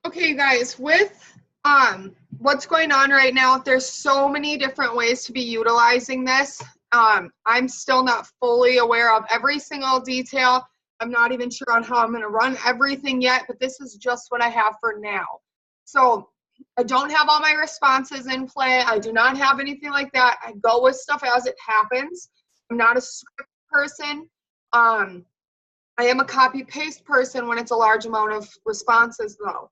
Okay, guys, with what's going on right now, there's so many different ways to be utilizing this. I'm still not fully aware of every single detail. I'm not even sure on how I'm going to run everything yet, but this is just what I have for now. So I don't have all my responses in play. I do not have anything like that. I go with stuff as it happens. I'm not a script person. I am a copy paste person when it's a large amount of responses, though.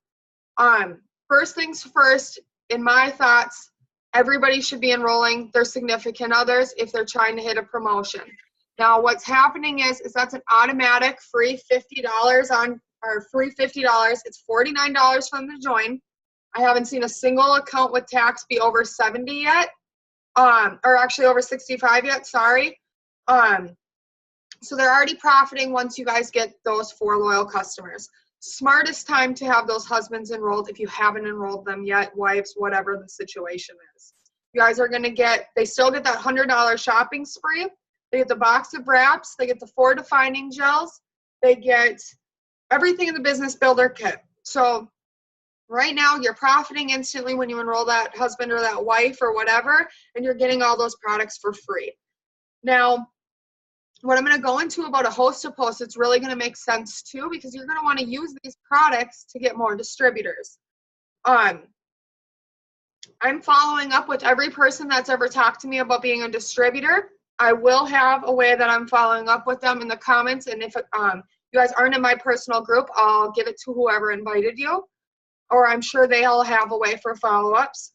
Um, First things first, in my thoughts, everybody should be enrolling their significant others if they're trying to hit a promotion. Now, what's happening is that's an automatic free $50 on, or free $50. It's $49 from the join. I haven't seen a single account with tax be over 70 yet, or actually over 65 yet, sorry. So they're already profiting once you guys get those 4 loyal customers. Smartest time to have those husbands enrolled if you haven't enrolled them yet, wives, whatever the situation is. You guys are going to get, they still get that $100 shopping spree. They get the box of wraps. They get the 4 defining gels. They get everything in the business builder kit. So right now you're profiting instantly when you enroll that husband or that wife or whatever, and you're getting all those products for free. Now, what I'm going to go into about a host of posts, it's really going to make sense too, because you're going to want to use these products to get more distributors. I'm following up with every person that's ever talked to me about being a distributor. I will have a way that I'm following up with them in the comments, and if you guys aren't in my personal group, I'll give it to whoever invited you, or I'm sure they'll have a way for follow-ups.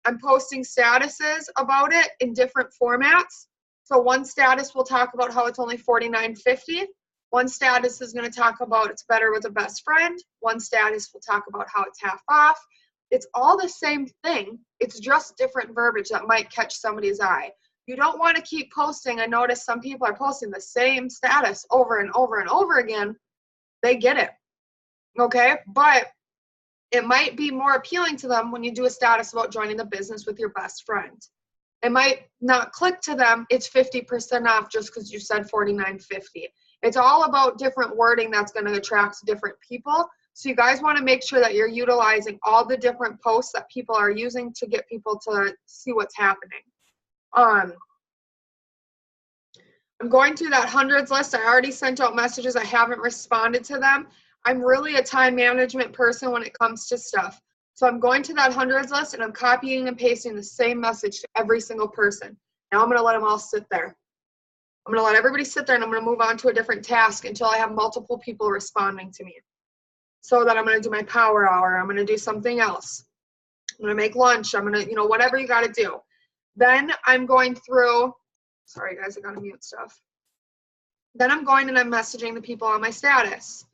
I'm posting statuses about it in different formats. So one status will talk about how it's only $49.50. One status is going to talk about it's better with a best friend. One status will talk about how it's half off. It's all the same thing. It's just different verbiage that might catch somebody's eye. You don't want to keep posting. I notice some people are posting the same status over and over and over again. They get it, okay? But it might be more appealing to them when you do a status about joining the business with your best friend. It might not click to them, it's 50% off just because you said $49.50. It's all about different wording that's going to attract different people. So you guys want to make sure that you're utilizing all the different posts that people are using to get people to see what's happening. I'm going through that hundreds list. I already sent out messages. I haven't responded to them. I'm really a time management person when it comes to stuff. So I'm going to that hundreds list and I'm copying and pasting the same message to every single person. Now I'm going to let them all sit there. I'm going to let everybody sit there and I'm going to move on to a different task until I have multiple people responding to me. So that I'm going to do my power hour. I'm going to do something else. I'm going to make lunch. I'm going to, whatever you got to do. Then I'm going through, sorry guys, I got to mute stuff. Then I'm going and I'm messaging the people on my status.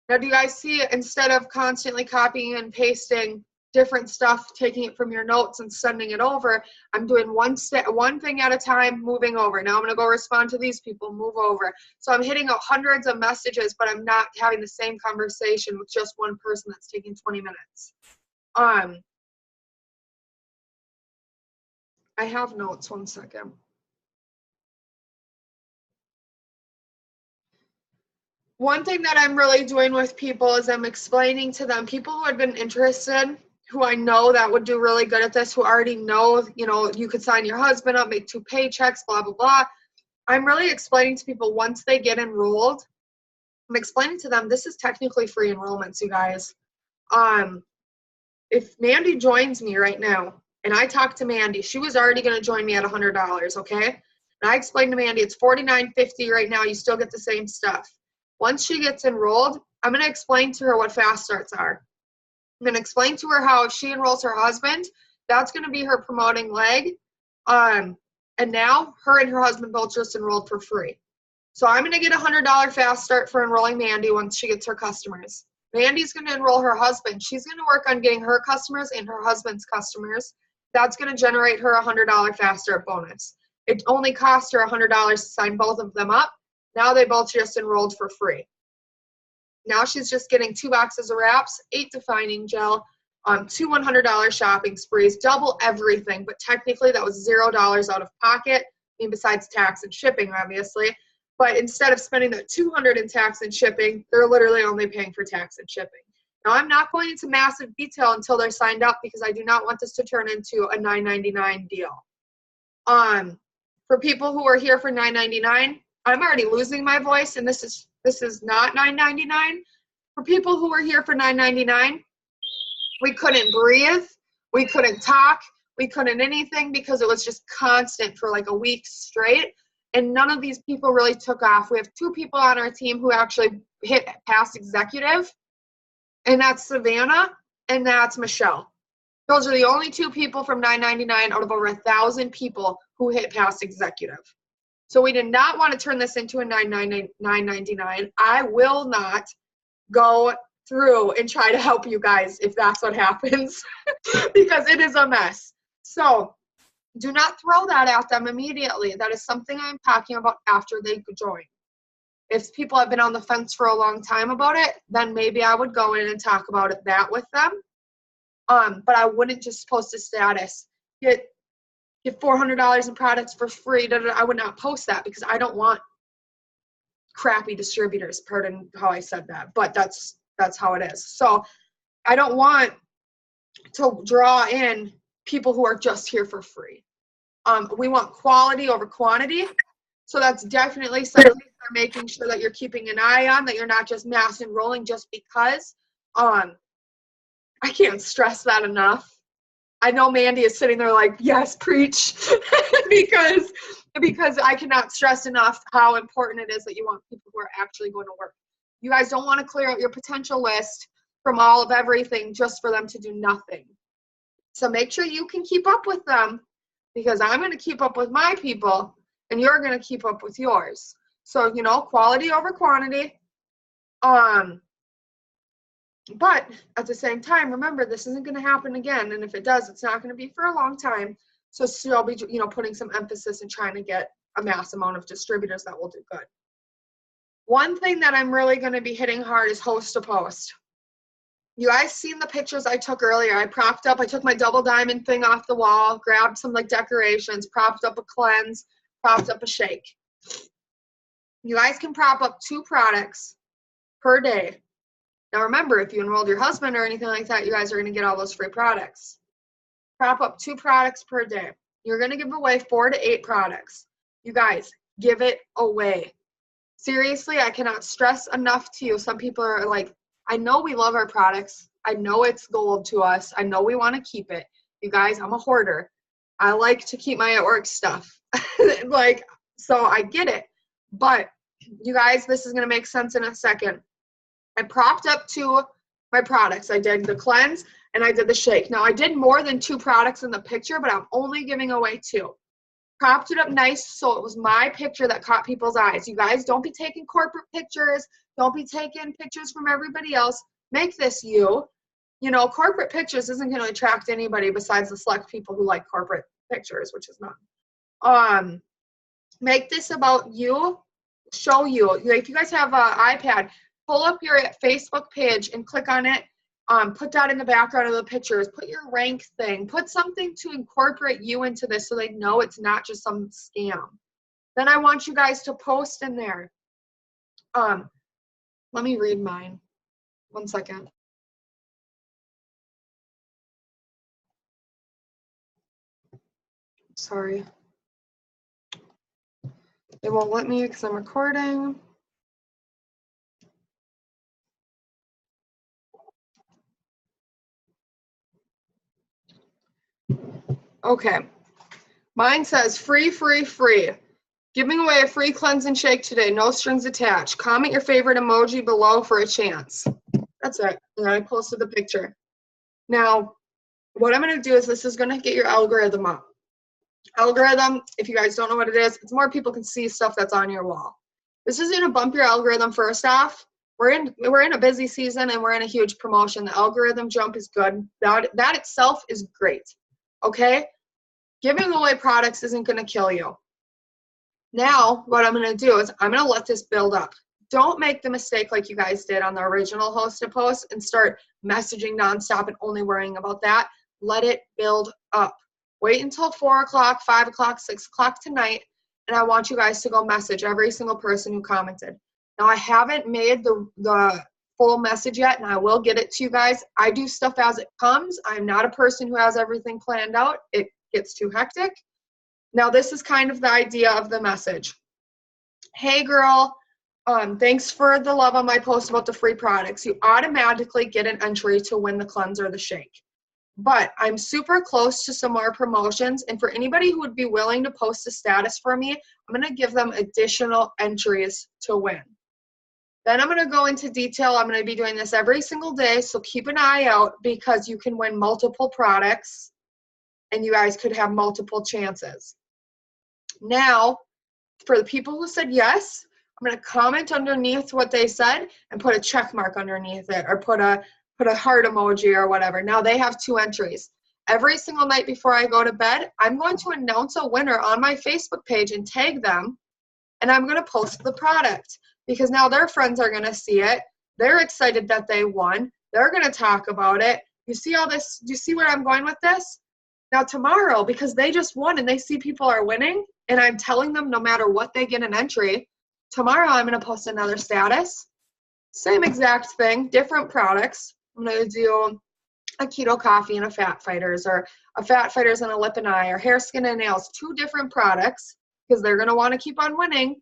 Now, do you guys see, instead of constantly copying and pasting different stuff, taking it from your notes and sending it over, I'm doing one thing at a time, moving over. Now I'm going to go respond to these people, move over. So I'm hitting out hundreds of messages, but I'm not having the same conversation with just one person that's taking 20 minutes. I have notes, one second. One thing that I'm really doing with people is I'm explaining to them, people who had been interested, who I know that would do really good at this, who already know, you could sign your husband up, make 2 paychecks, blah, blah, blah. I'm really explaining to people once they get enrolled, I'm explaining to them this is technically free enrollments, you guys. If Mandy joins me right now, and I talk to Mandy, she was already going to join me at $100, okay? And I explained to Mandy, it's $49.50 right now, you still get the same stuff. Once she gets enrolled, I'm going to explain to her what fast starts are. I'm going to explain to her how if she enrolls her husband, that's going to be her promoting leg. And now her and her husband both just enrolled for free. So I'm going to get a $100 fast start for enrolling Mandy once she gets her customers. Mandy's going to enroll her husband. She's going to work on getting her customers and her husband's customers. That's going to generate her a $100 fast start bonus. It only cost her $100 to sign both of them up. Now they both just enrolled for free. Now she's just getting 2 boxes of wraps, 8 defining gel, 2 $100 shopping sprees, double everything, but technically that was $0 out of pocket, besides tax and shipping, obviously. But instead of spending that $200 in tax and shipping, they're literally only paying for tax and shipping. Now, I'm not going into massive detail until they're signed up because I do not want this to turn into a $9.99 deal. For people who are here for $9.99, I'm already losing my voice, and this is not $9.99. For people who are here for $9.99, we couldn't breathe, we couldn't talk, we couldn't anything because it was just constant for like a week straight. And none of these people really took off. We have 2 people on our team who actually hit past executive, and that's Savannah and that's Michelle. Those are the only 2 people from $9.99 out of over 1,000 people who hit past executive. So we did not want to turn this into a $9.99. I will not go through and try to help you guys if that's what happens because it is a mess. So do not throw that at them immediately. That is something I'm talking about after they join. If people have been on the fence for a long time about it, then maybe I would go in and talk about that with them. But I wouldn't just post a status, get $400 in products for free. I would not post that because I don't want crappy distributors. Pardon how I said that, but that's how it is. So I don't want to draw in people who are just here for free. We want quality over quantity. So that's definitely something for making sure that you're keeping an eye on, that you're not just mass enrolling just because. I can't stress that enough. I know Mandy is sitting there like, yes, preach, because I cannot stress enough how important it is that you want people who are actually going to work. You guys don't want to clear out your potential list from all of everything just for them to do nothing. So make sure you can keep up with them because I'm going to keep up with my people and you're going to keep up with yours. So, quality over quantity. But at the same time, remember, this isn't going to happen again. And if it does, it's not going to be for a long time. So still be, putting some emphasis in trying to get a mass amount of distributors that will do good. One thing that I'm really going to be hitting hard is host to post. You guys seen the pictures I took earlier. I took my double diamond thing off the wall, grabbed some decorations, propped up a cleanse, propped up a shake. You guys can prop up 2 products per day. Now remember, if you enrolled your husband or anything like that, you guys are going to get all those free products. Prop up 2 products per day. You're going to give away 4 to 8 products. You guys, give it away. Seriously, I cannot stress enough to you. Some people are like, I know we love our products. I know it's gold to us. I know we want to keep it. You guys, I'm a hoarder. I like to keep my at-work stuff. So I get it. But you guys, this is going to make sense in a second. I propped up 2 my products. I did the cleanse and I did the shake. Now I did more than 2 products in the picture, but I'm only giving away 2. Propped it up nice so it was my picture that caught people's eyes. You guys, don't be taking corporate pictures. Don't be taking pictures from everybody else. Make this you. Corporate pictures isn't going to attract anybody besides the select people who like corporate pictures, which is none. Make this about you. Show you. If you guys have an iPad, pull up your Facebook page and click on it. Put that in the background of the pictures. Put your rank thing. Put something to incorporate you into this so they know it's not just some scam. Then I want you guys to post in there. Let me read mine. 1 second. Sorry. It won't let me because I'm recording. Okay. Mine says free, free, free. Giving away a free cleanse and shake today. No strings attached. Comment your favorite emoji below for a chance. That's it. And I posted the picture. Now, what I'm going to do is this is going to get your algorithm up. Algorithm, if you guys don't know what it is, it's more people can see stuff that's on your wall. This is going to bump your algorithm first off. We're in a busy season and we're in a huge promotion. The algorithm jump is good. That itself is great. Okay? Giving away products isn't going to kill you. Now, what I'm going to do is I'm going to let this build up. Don't make the mistake like you guys did on the original host to post and start messaging nonstop and only worrying about that. Let it build up. Wait until 4 o'clock, 5 o'clock, 6 o'clock tonight, and I want you guys to go message every single person who commented. Now, I haven't made the full message yet, and I will get it to you guys. I do stuff as it comes. I'm not a person who has everything planned out. It gets too hectic. Now, this is kind of the idea of the message. Hey, girl, thanks for the love on my post about the free products. You automatically get an entry to win the cleanser or the shake. But I'm super close to some more promotions, and for anybody who would be willing to post a status for me, I'm going to give them additional entries to win. Then I'm going to go into detail. I'm going to be doing this every single day, so keep an eye out because you can win multiple products, and you guys could have multiple chances. Now, for the people who said yes, I'm going to comment underneath what they said and put a check mark underneath it, or put a heart emoji or whatever. Now they have 2 entries. Every single night before I go to bed, I'm going to announce a winner on my Facebook page and tag them, and I'm going to post the product because now their friends are going to see it. They're excited that they won. They're going to talk about it. You see all this? Do you see where I'm going with this? Now tomorrow, because they just won and they see people are winning, and I'm telling them no matter what they get an entry, tomorrow I'm going to post another status. Same exact thing, different products. I'm going to do a keto coffee and a fat fighters, or a fat fighters and a lip and eye, or hair, skin, and nails. 2 different products because they're going to want to keep on winning.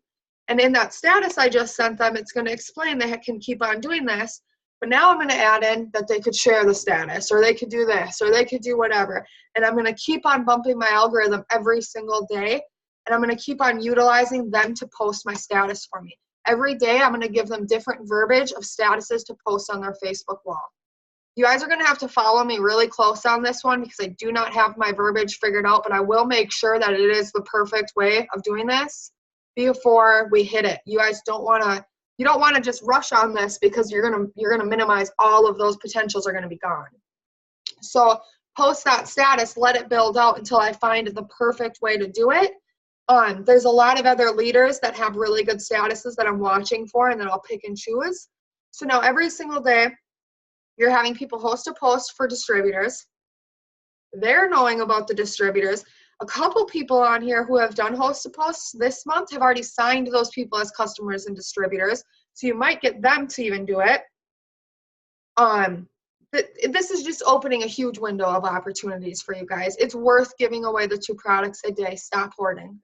And in that status I just sent them, it's going to explain they can keep on doing this. But now I'm going to add in that they could share the status, or they could do this, or they could do whatever. And I'm going to keep on bumping my algorithm every single day. And I'm going to keep on utilizing them to post my status for me. Every day I'm going to give them different verbiage of statuses to post on their Facebook wall. You guys are going to have to follow me really close on this one because I do not have my verbiage figured out, but I will make sure that it is the perfect way of doing this before we hit it. You guys don't want to just rush on this because you're going to minimize all of those potentials are going to be gone. So post that status, let it build out until I find the perfect way to do it. There's a lot of other leaders that have really good statuses that I'm watching for, and then I'll pick and choose. So now every single day, you're having people host a post for distributors. They're knowing about the distributors. A couple people on here who have done host a posts this month have already signed those people as customers and distributors. So you might get them to even do it. This is just opening a huge window of opportunities for you guys. It's worth giving away the 2 products a day. Stop hoarding.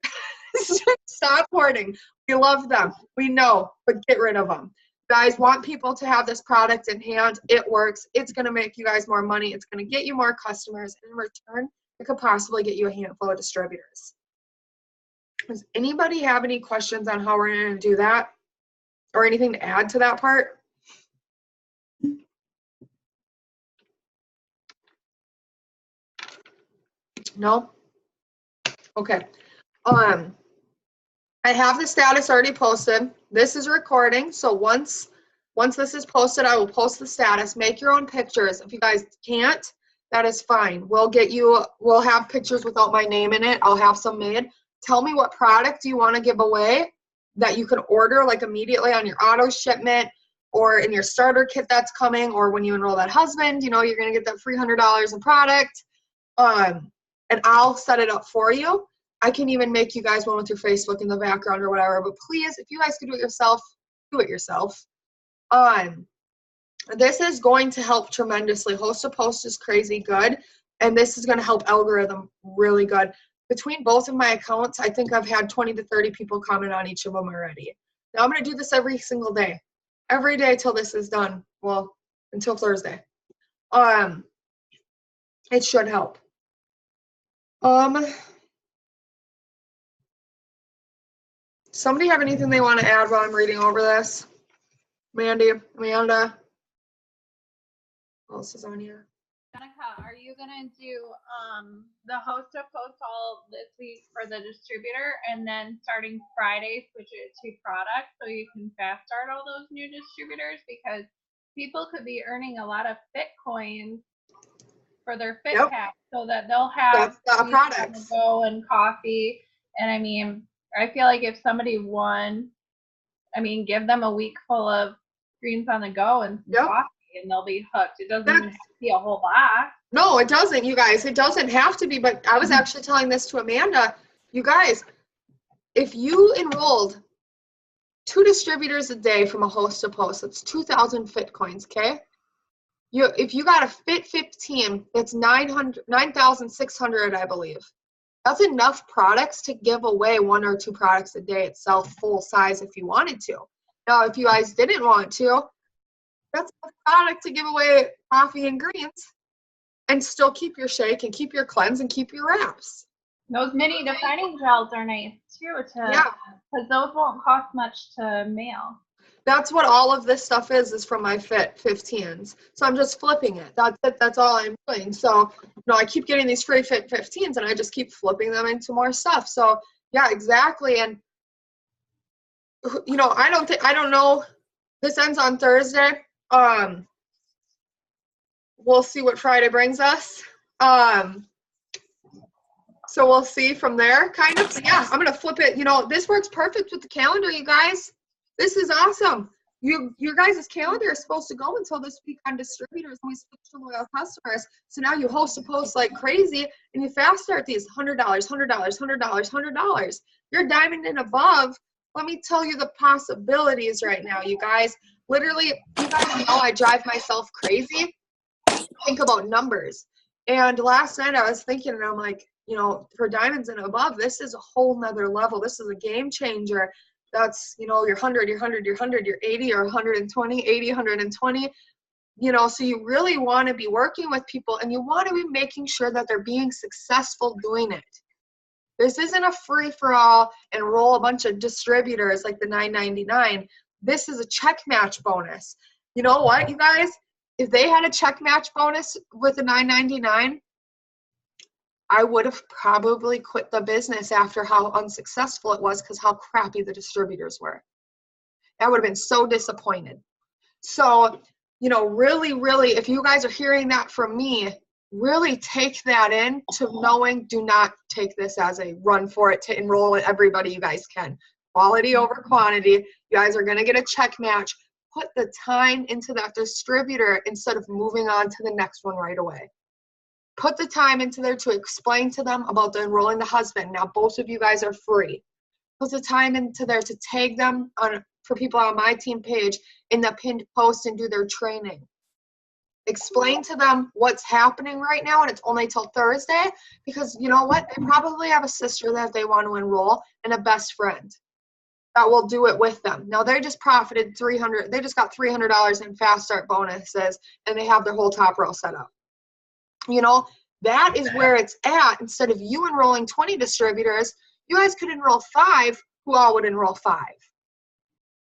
Stop hoarding. We love them. We know, but get rid of them. Guys, want people to have this product in hand. It works. It's going to make you guys more money. It's going to get you more customers. And in return, it could possibly get you a handful of distributors. Does anybody have any questions on how we're going to do that? Or anything to add to that part? No? Okay. I have the status already posted. This is recording, so once this is posted, I will post the status. Make your own pictures. If you guys can't, that is fine. We'll have pictures without my name in it. I'll have some made. Tell me what product you want to give away that you can order like immediately on your auto shipment or in your starter kit that's coming, or when you enroll that husband, you're going to get that free $100 in product. And I'll set it up for you. I can even make you guys one with your Facebook in the background or whatever, but please, if you guys can do it yourself, do it yourself. This is going to help tremendously. Host a post is crazy good, and this is going to help algorithm really good. Between both of my accounts, I think I've had 20 to 30 people comment on each of them already. Now I'm going to do this every single day. Every day till this is done. Well, until Thursday. It should help. Somebody have anything they want to add while I'm reading over this? Mandy, Amanda. What else is on here? Monica, are you gonna do the host of post all this week for the distributor, and then starting Friday switch it to product so you can fast start all those new distributors, because people could be earning a lot of fit coins for their fit pack, so that they'll have products go and coffee. And I mean, I feel like if somebody won, I mean, give them a week full of greens on the go and coffee, and they'll be hooked. It doesn't even have to be a whole box. No, it doesn't, you guys. It doesn't have to be, but I was actually telling this to Amanda. You guys, if you enrolled 2 distributors a day from a host to post. That's 2,000 fit coins, okay? If you got a fit 15, it's 9,600, I believe. That's enough products to give away 1 or 2 products a day itself, full size if you wanted to. Now, if you guys didn't want to, that's enough product to give away coffee and greens and still keep your shake and keep your cleanse and keep your wraps. Those mini defining gels are nice too, because those won't cost much to mail. That's what all of this stuff is from my Fit 15s. So I'm just flipping it. That's it. That's all I'm doing. So, I keep getting these free Fit 15s and I just keep flipping them into more stuff. So, yeah, exactly. And, I don't know. This ends on Thursday. We'll see what Friday brings us. So we'll see from there, kind of. But yeah, I'm going to flip it. This works perfect with the calendar, you guys. This is awesome. Your guys' calendar is supposed to go until this week on distributors, and we switch to loyal customers. So now you host a post like crazy, and you fast start these $100, $100, $100, $100. You're diamond and above. Let me tell you the possibilities right now, you guys. Literally, you guys know I drive myself crazy. Think about numbers. And last night I was thinking, and I'm like, for diamonds and above, this is a whole nother level. This is a game changer. That's, your 100, your 100, your 100, your 80, or 120, 80, 120. So you really want to be working with people, and you want to be making sure that they're being successful doing it. This isn't a free-for-all, enroll a bunch of distributors like the $9.99. This is a check match bonus. You know what, you guys? If they had a check match bonus with the $9.99, I would have probably quit the business after how unsuccessful it was because how crappy the distributors were. I would have been so disappointed. So, really, really, if you guys are hearing that from me, really take that in to knowing, do not take this as a run for it to enroll everybody you guys can. Quality over quantity. You guys are going to get a check match. Put the time into that distributor instead of moving on to the next one right away. Put the time into there to explain to them about the enrolling the husband. Now, both of you guys are free. Put the time into there to tag them for people on my team page in the pinned post and do their training. Explain to them what's happening right now, and it's only till Thursday, because you know what? They probably have a sister that they want to enroll and a best friend that will do it with them. Now, they just profited $300. They just got $300 in fast start bonuses, and they have their whole top row set up. That is where it's at. Instead of you enrolling 20 distributors, you guys could enroll 5 who all would enroll 5.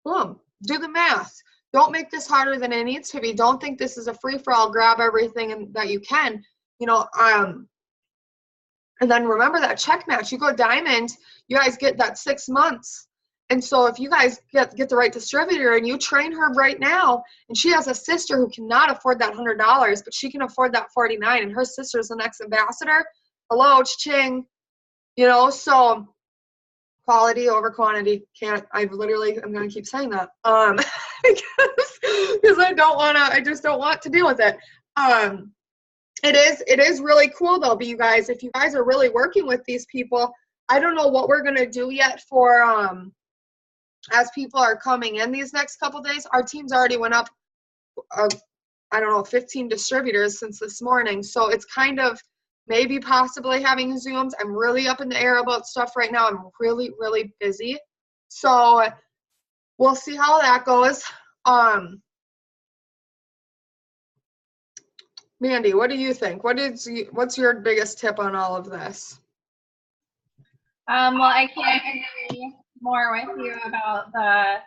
Boom. Do the math. Don't make this harder than it needs to be. Don't think this is a free-for-all, grab everything that you can. And then remember that check match. You go diamond, you guys get that 6 months. And so if you guys get the right distributor and you train her right now, and she has a sister who cannot afford that $100, but she can afford that $49, and her sister's the next ambassador, hello, ching. So quality over quantity. I'm going to keep saying that. Because I just don't want to deal with it. It is really cool though, but you guys, if you guys are really working with these people, I don't know what we're going to do yet for, as people are coming in these next couple days. Our team's already went up, 15 distributors since this morning. So it's kind of maybe possibly having Zooms. I'm really up in the air about stuff right now. I'm really, really busy. So we'll see how that goes. Mandy, what do you think? What's your biggest tip on all of this? Well, I can't agree more with you about the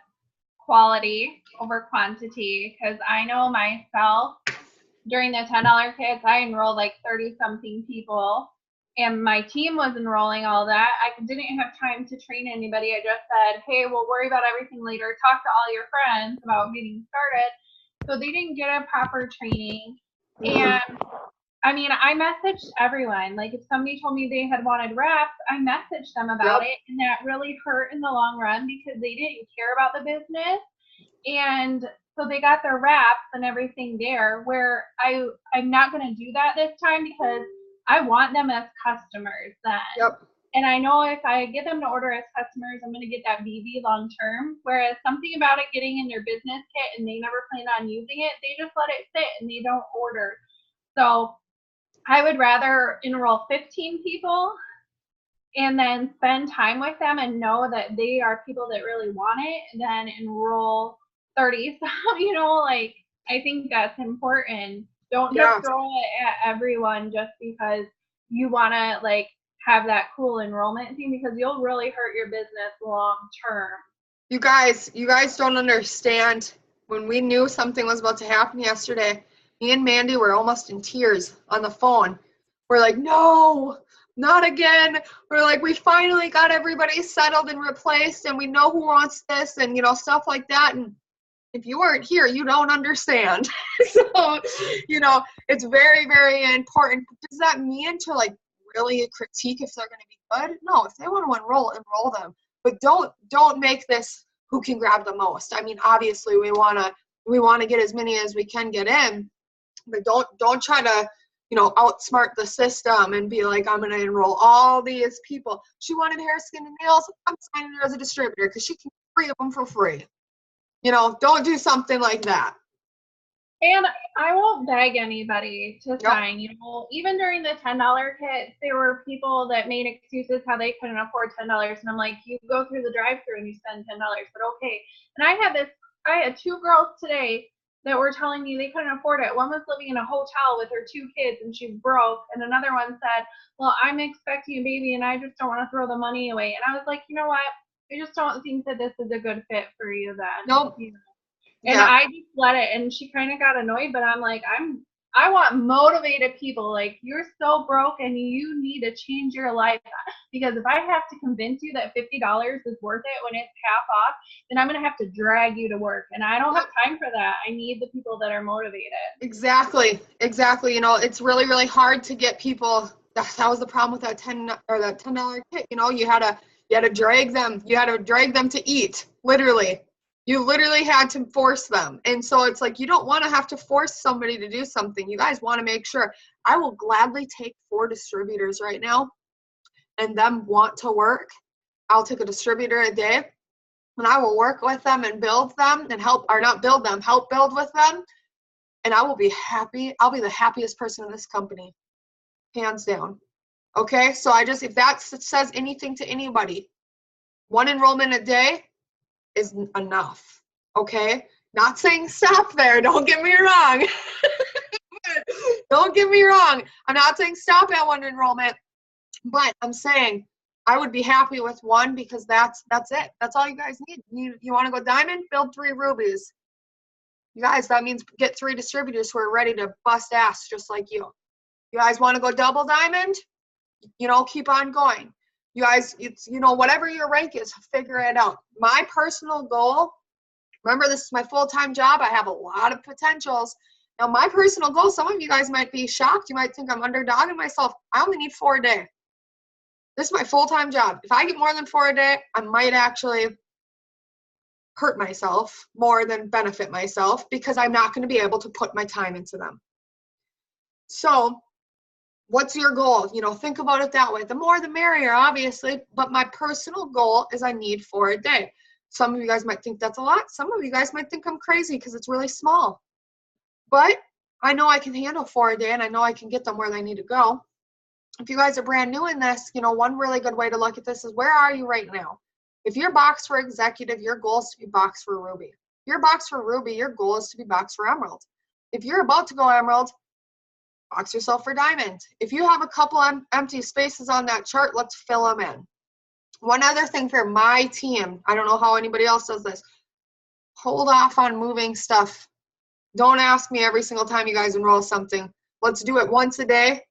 quality over quantity, because I know myself during the $10 kits, I enrolled like 30-something people, and my team was enrolling all that. I didn't have time to train anybody. I just said, hey, we'll worry about everything later. Talk to all your friends about getting started. So they didn't get a proper training. And I mean, I messaged everyone. Like, if somebody told me they had wanted reps, I messaged them about it, and that really hurt in the long run because they didn't care about the business. And so they got their reps and everything there, where I'm not going to do that this time because I want them as customers then. And I know if I get them to order as customers, I'm going to get that BV long term. Whereas something about it getting in their business kit and they never plan on using it, they just let it sit and they don't order. So I would rather enroll 15 people and then spend time with them and know that they are people that really want it than enroll 30. So, you know, like, I think that's important. Don't just throw it at everyone just because you want to, like, have that cool enrollment thing, because you'll really hurt your business long term. You guys don't understand. When we knew something was about to happen yesterday, me and Mandy were almost in tears on the phone. We're like, no, not again. We're like, we finally got everybody settled and replaced, and we know who wants this, and, you know, stuff like that. And if you weren't here, you don't understand. So, you know, it's very, very important. Does that mean to, like, really critique if they're going to be good? No, if they want to enroll them. But don't make this who can grab the most. I mean, obviously we want to get as many as we can get in, but don't try to, you know, outsmart the system and be like, I'm going to enroll all these people. She wanted hair, skin, and nails. I'm signing her as a distributor because she can get 3 of them for free. You know, don't do something like that. And I won't beg anybody to sign. You know, even during the $10 kits, there were people that made excuses how they couldn't afford $10. And I'm like, you go through the drive-thru and you spend $10, but okay. And I had 2 girls today that were telling me they couldn't afford it. One was living in a hotel with her 2 kids and she's broke. And another one said, well, I'm expecting a baby and I just don't want to throw the money away. And I was like, you know what? I just don't think that this is a good fit for you then. Nope. You know? And I just let it, and she kind of got annoyed, but I'm like, I want motivated people. Like, you're so broke and you need to change your life, because if I have to convince you that $50 is worth it when it's half off, then I'm going to have to drag you to work. And I don't have time for that. I need the people that are motivated. Exactly. You know, it's really, really hard to get people. That was the problem with that $10 kit. You know, you had to drag them. You had to drag them to eat, literally. You literally had to force them. And so it's like, you don't want to have to force somebody to do something. You guys want to make sure. I will gladly take 4 distributors right now and them want to work. I'll take a distributor a day and I will work with them and build them and help build with them. And I will be happy. I'll be the happiest person in this company, hands down. Okay. So if that says anything to anybody, 1 enrollment a day is enough. Okay. Not saying stop there. Don't get me wrong. Don't get me wrong. I'm not saying stop at 1 enrollment, but I'm saying I would be happy with 1, because that's it. That's all you guys need. You want to go diamond? Build 3 rubies. You guys, that means get 3 distributors who are ready to bust ass just like you. You guys want to go double diamond? You know, keep on going. You guys, it's, you know, whatever your rank is, figure it out. My personal goal, remember, this is my full-time job. I have a lot of potentials. Now, my personal goal, some of you guys might be shocked. You might think I'm underdogging myself. I only need 4 a day. This is my full-time job. If I get more than 4 a day, I might actually hurt myself more than benefit myself, because I'm not going to be able to put my time into them. So what's your goal? You know, think about it that way. The more the merrier, obviously, but my personal goal is I need 4 a day. Some of you guys might think that's a lot. Some of you guys might think I'm crazy because it's really small. But I know I can handle 4 a day, and I know I can get them where they need to go. If you guys are brand new in this, you know, one really good way to look at this is, where are you right now? If you're boxed for executive, your goal is to be boxed for ruby. If you're boxed for ruby, your goal is to be boxed for emerald. If you're about to go emerald, box yourself for diamond. If you have a couple empty spaces on that chart, let's fill them in. One other thing for my team, I don't know how anybody else does this, hold off on moving stuff. Don't ask me every single time you guys enroll something. Let's do it once a day.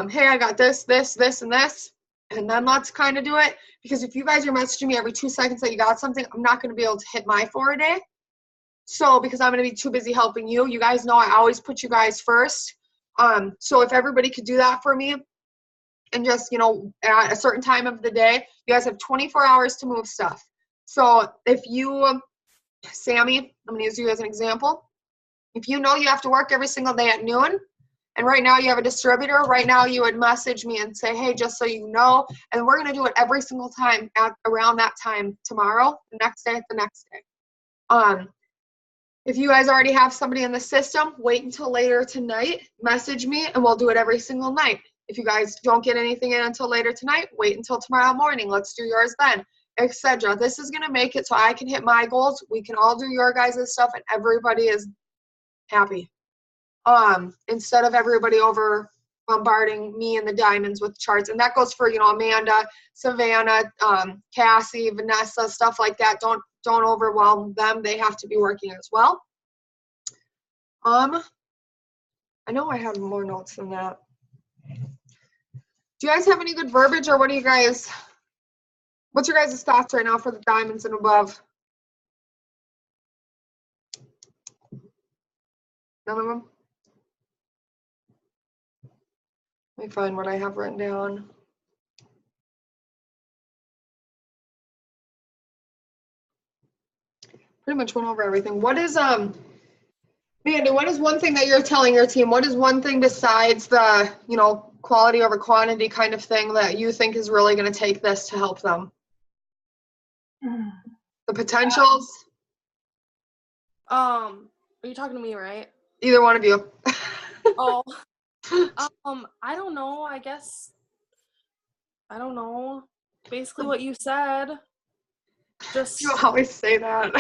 Hey, I got this, this, this, and this. And then let's kind of do it. Because if you guys are messaging me every 2 seconds that you got something, I'm not going to be able to hit my 4 a day. So because I'm going to be too busy helping you. You guys know I always put you guys first. So if everybody could do that for me, and just, you know, at a certain time of the day, you guys have 24 hours to move stuff. So if you, Sammy, I'm going to use you as an example. If you know you have to work every single day at noon, And right now you have a distributor. Right now you would message me and say, hey, just so you know, and we're going to do it every single time at around that time tomorrow, the next day, the next day. If you guys already have somebody in the system, wait until later tonight, message me, and we'll do it every single night. If you guys don't get anything in until later tonight, wait until tomorrow morning. Let's do yours then, etc. This is going to make it so I can hit my goals. We can all do your guys' stuff, and everybody is happy. Instead of everybody over bombarding me and the diamonds with charts. And that goes for, Amanda, Savannah, Cassie, Vanessa, stuff like that. Don't overwhelm them. They have to be working as well. I know I have more notes than that. Do you guys have any good verbiage, or what's your guys' thoughts right now for the diamonds and above? None of them? Let me find what I have written down. Pretty much went over everything. What is Mandy, what is one thing that you're telling your team? What is one thing besides the, quality over quantity kind of thing that you think is really going to take this to help them? The potentials? Are you talking to me, right? Either one of you. Oh. I don't know, I guess. I don't know. Basically what you said. Just You always say that.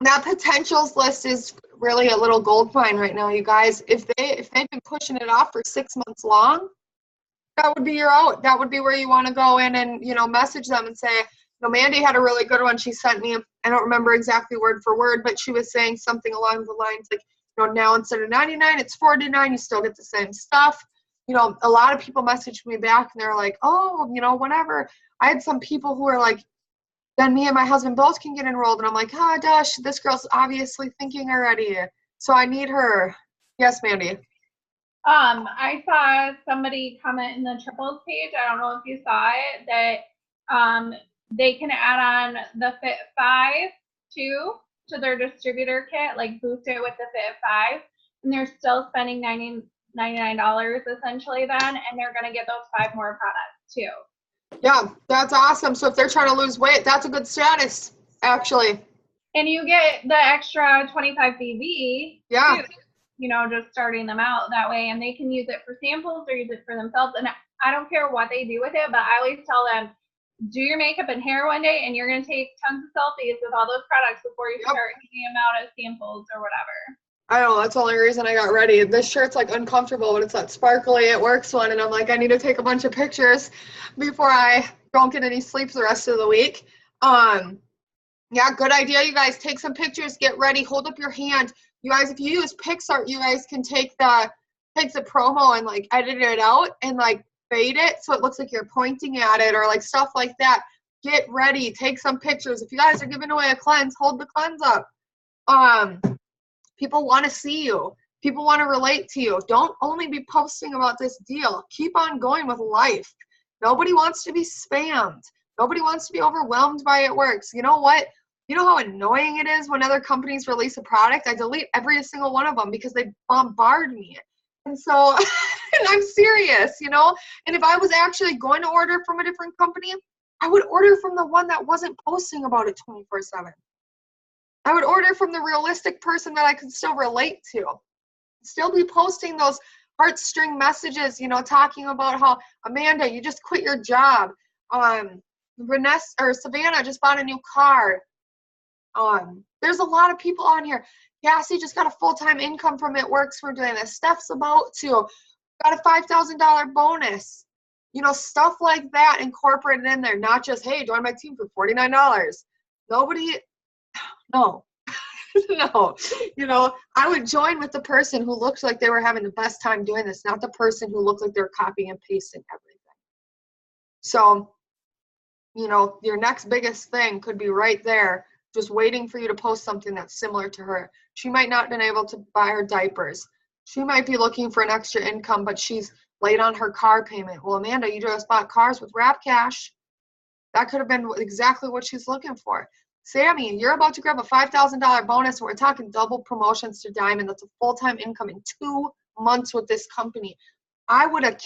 That potentials list is really a little gold mine right now, you guys. If they've been pushing it off for 6 months long, that would be your out. That would be where you want to go in and, message them and say, Mandy had a really good one. She sent me, I don't remember exactly word for word, but she was saying something along the lines like, now instead of $99, it's $49. You still get the same stuff. A lot of people messaged me back and they're like, oh, whatever. I had some people who are like, then me and my husband both can get enrolled. And I'm like, gosh, this girl's obviously thinking already. So I need her. Yes, Mandy. I saw somebody comment in the triples page. I don't know if you saw it, that they can add on the Fit 5 too to their distributor kit, like boost it with the Fit 5, and they're still spending $99 essentially then, and they're going to get those 5 more products too. Yeah, that's awesome. So if they're trying to lose weight, that's a good status, actually. And you get the extra 25 BV. Yeah. Too, just starting them out that way, and they can use it for samples or use it for themselves. And I don't care what they do with it, but I always tell them, do your makeup and hair one day, and you're going to take tons of selfies with all those products before you start handing them out as samples or whatever. I know, that's the only reason I got ready. This shirt's like uncomfortable, but it's that sparkly It Works one, and I'm like, I need to take a bunch of pictures before I don't get any sleep the rest of the week. Yeah, good idea, you guys. Take some pictures, get ready, hold up your hand. You guys, if you use PixArt, you guys can take the promo and like edit it out and like fade it so it looks like you're pointing at it or like stuff like that. Get ready, take some pictures. If you guys are giving away a cleanse, hold the cleanse up. People want to see you. People want to relate to you. Don't only be posting about this deal. Keep on going with life. Nobody wants to be spammed. Nobody wants to be overwhelmed by It Works. You know what? You know how annoying it is when other companies release a product? I delete every single one of them because they bombard me. And so, and I'm serious, And if I was actually going to order from a different company, I would order from the one that wasn't posting about it 24/7. I would order from the realistic person that I could still relate to. Still be posting those heartstring messages, talking about how, Amanda, you just quit your job. Vanessa or Savannah just bought a new car. There's a lot of people on here. Cassie just got a full-time income from It Works for doing this. Steph's about to. Got a $5,000 bonus. Stuff like that incorporated in there. Not just, hey, join my team for $49. Nobody, no. No. I would join with the person who looked like they were having the best time doing this, not the person who looked like they were copying and pasting everything. So, your next biggest thing could be right there, just waiting for you to post something that's similar to her. She might not have been able to buy her diapers. She might be looking for an extra income, but she's late on her car payment. Well, Amanda, you just bought cars with Wrap Cash. That could have been exactly what she's looking for. Sammy, you're about to grab a $5,000 bonus, and we're talking double promotions to diamond. That's a full-time income in 2 months with this company. I would have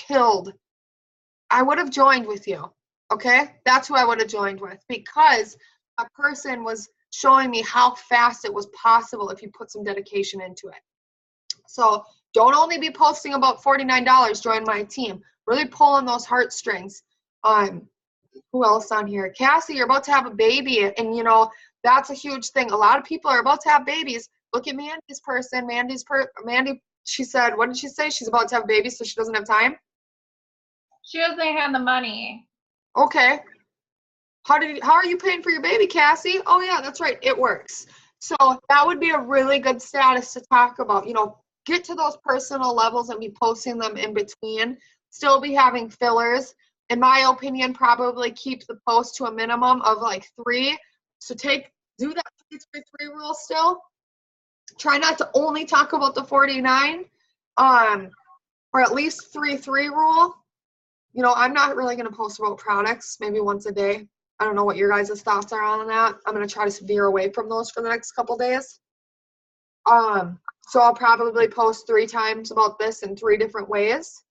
joined with you, okay? That's who I would have joined with, because a person was showing me how fast it was possible if you put some dedication into it. So don't only be posting about $49, join my team. Really pull on those heartstrings. Who else on here? Cassie, you're about to have a baby, and you know, that's a huge thing. A lot of people are about to have babies. Look at Mandy's person. Mandy, she said, what did she say? She's about to have a baby, so she doesn't have time? She doesn't have the money. Okay. How are you paying for your baby, Cassie? Oh yeah, that's right. It works. So that would be a really good status to talk about. You know, get to those personal levels and be posting them in between. Still be having fillers. In my opinion, probably keep the post to a minimum of like 3. So do that 3-3 rule still. Try not to only talk about the 49, or at least 3-3 rule. You know, I'm not really going to post about products, maybe once a day. I don't know what your guys' thoughts are on that. I'm going to try to veer away from those for the next couple days. So I'll probably post 3 times about this in 3 different ways.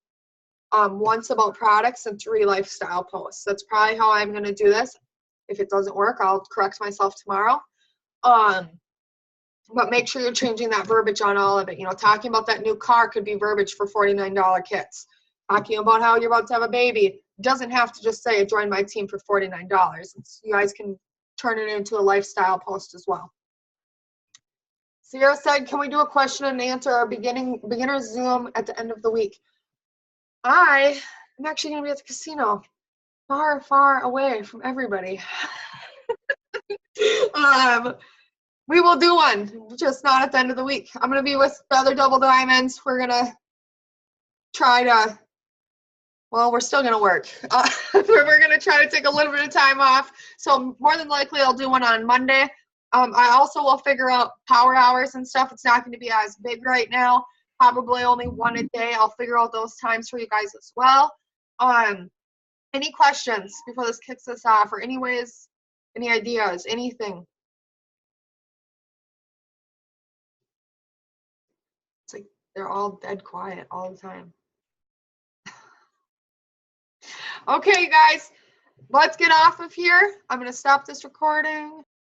Once about products and 3 lifestyle posts. That's probably how I'm going to do this. If it doesn't work, I'll correct myself tomorrow. But make sure you're changing that verbiage on all of it. You know, talking about that new car could be verbiage for $49 kits. Talking about how you're about to have a baby doesn't have to just say join my team for $49. You guys can turn it into a lifestyle post as well. Sierra said, can we do a question and answer our beginner Zoom at the end of the week? I am actually going to be at the casino, far, far away from everybody. We will do one, just not at the end of the week. I'm going to be with the other double diamonds. We're going to try to, well, we're still going to work. We're going to try to take a little bit of time off. So more than likely, I'll do one on Monday. I also will figure out power hours and stuff. It's not going to be as big right now. Probably only 1 a day. I'll figure out those times for you guys as well. Any questions before this kicks us off, or any ideas, anything? It's like they're all dead quiet all the time. Okay, guys, let's get off of here. I'm going to stop this recording.